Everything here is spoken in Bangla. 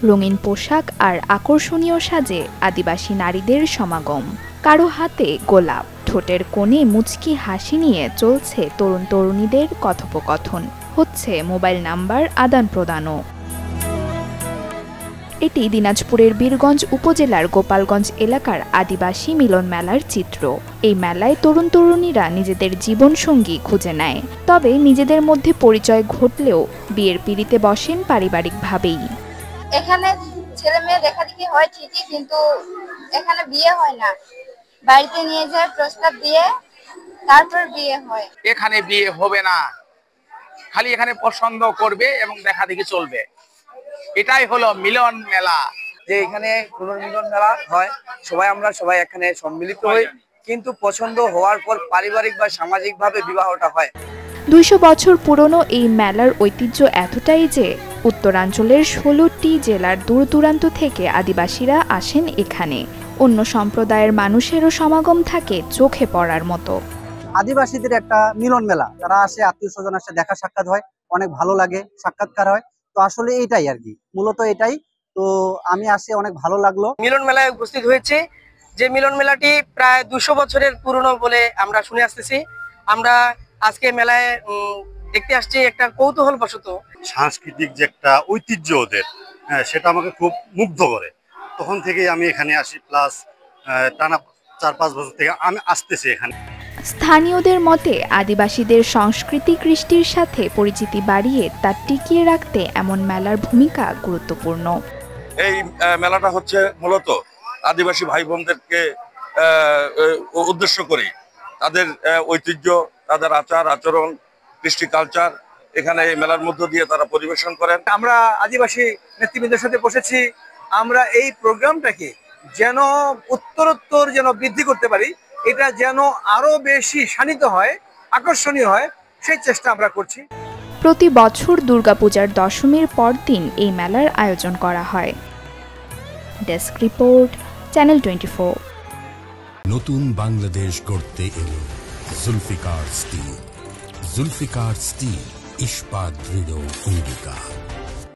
রঙিন পোশাক আর আকর্ষণীয় সাজে আদিবাসী নারীদের সমাগম। কারো হাতে গোলাপ, ঠোঁটের কোণে মুচকি হাসি নিয়ে চলছে তরুণ তরুণীদের কথোপকথন, হচ্ছে মোবাইল নাম্বার আদান প্রদানও। এটি দিনাজপুরের বীরগঞ্জ উপজেলার গোপালগঞ্জ এলাকার আদিবাসী মিলন মেলার চিত্র। এই মেলায় তরুণ তরুণীরা নিজেদের জীবনসঙ্গী খুঁজে নেয়। তবে নিজেদের মধ্যে পরিচয় ঘটলেও বিয়ের পিঁড়িতে বসেন পারিবারিকভাবেই। এখানে ছেলে মেয়ে দেখাদেখি হয় ঠিকই, কিন্তু এখানে বিয়ে হয় না। বাড়িতে নিয়ে যায় প্রস্তাব দিয়ে, তারপর বিয়ে হয়। এখানে বিয়ে হবে না, খালি এখানে পছন্দ করবে এবং দেখাদেখি চলবে। এটাই হলো মিলন মেলা। যে এখানে পুনর্মিলন মেলা হয়, সবাই এখানে সম্মিলিত হই, কিন্তু পছন্দ হওয়ার পর পারিবারিক বা সামাজিক ভাবে বিবাহটা হয়। 200 বছর পুরনো এই মেলার ঐতিহ্য এতটাই যে উত্তরাঞ্চলের 16টি জেলার দূর দূরান্ত থেকে আদিবাসীরা আসেন এখানে। অন্য সম্প্রদায়ের মানুষেরও সমাগম থাকে চোখে পড়ার মতো। আদিবাসীদের একটা মিলন মেলা, তারা আসে, আত্মীয় স্বজন আসে, দেখা সাক্ষাৎ হয়, অনেক ভালো লাগে, সাক্ষাৎকার হয়। তো আসলে এইটাই আর কি, মূলত এটাই। তো আমি আসে, অনেক ভালো লাগলো। মিলন মেলায় উপস্থিত হয়েছে, যে মিলন মেলাটি প্রায় 200 বছরের পুরনো বলে আমরা শুনে আসতেছি। আমরা আজকে মেলায় দেখতে আসছি একটা কৌতূহল বশত। সাংস্কৃতিক যে একটা ঐতিহ্য ওদের, সেটা আমাকে খুব মুগ্ধ করে। তখন থেকেই আমি এখানে আসি, প্লাস টানা 4-5 বছর থেকে আমি আসতেছি এখানে। স্থানীয়দের মতে আদিবাসীদের সংস্কৃতি কৃষ্টির সাথে পরিচিতি বাড়িয়ে তা টিকিয়ে রাখতে এমন মেলার ভূমিকা গুরুত্বপূর্ণ। এই মেলাটা হচ্ছে মূলত আদিবাসী ভাই বোনদেরকে উদ্দেশ্য করে, তাদের ঐতিহ্য, তাদের আচার আচরণ, কৃষ্টি কালচার এখানে এই মেলার মধ্য দিয়ে তারা পরিবেশন করেন। আমরা আদিবাসী নেতৃবৃন্দের সাথে বসেছি, আমরা এই প্রোগ্রামটাকে যেন উত্তরোত্তর যেন বৃদ্ধি করতে পারি, এটা যেন আরো বেশি শানিত হয়, আকর্ষণীয় হয়, সেই চেষ্টা আমরা করছি। প্রতি বছর দুর্গাপূজার দশমীর পরদিন এই মেলার আয়োজন করা হয়। Desk report, channel 24। নতুন বাংলাদেশ গড়তে এলো জুলফিকার স্টিল। জুলফিকার স্টিল, ইস্পাত দৃঢ় অঙ্গীকার।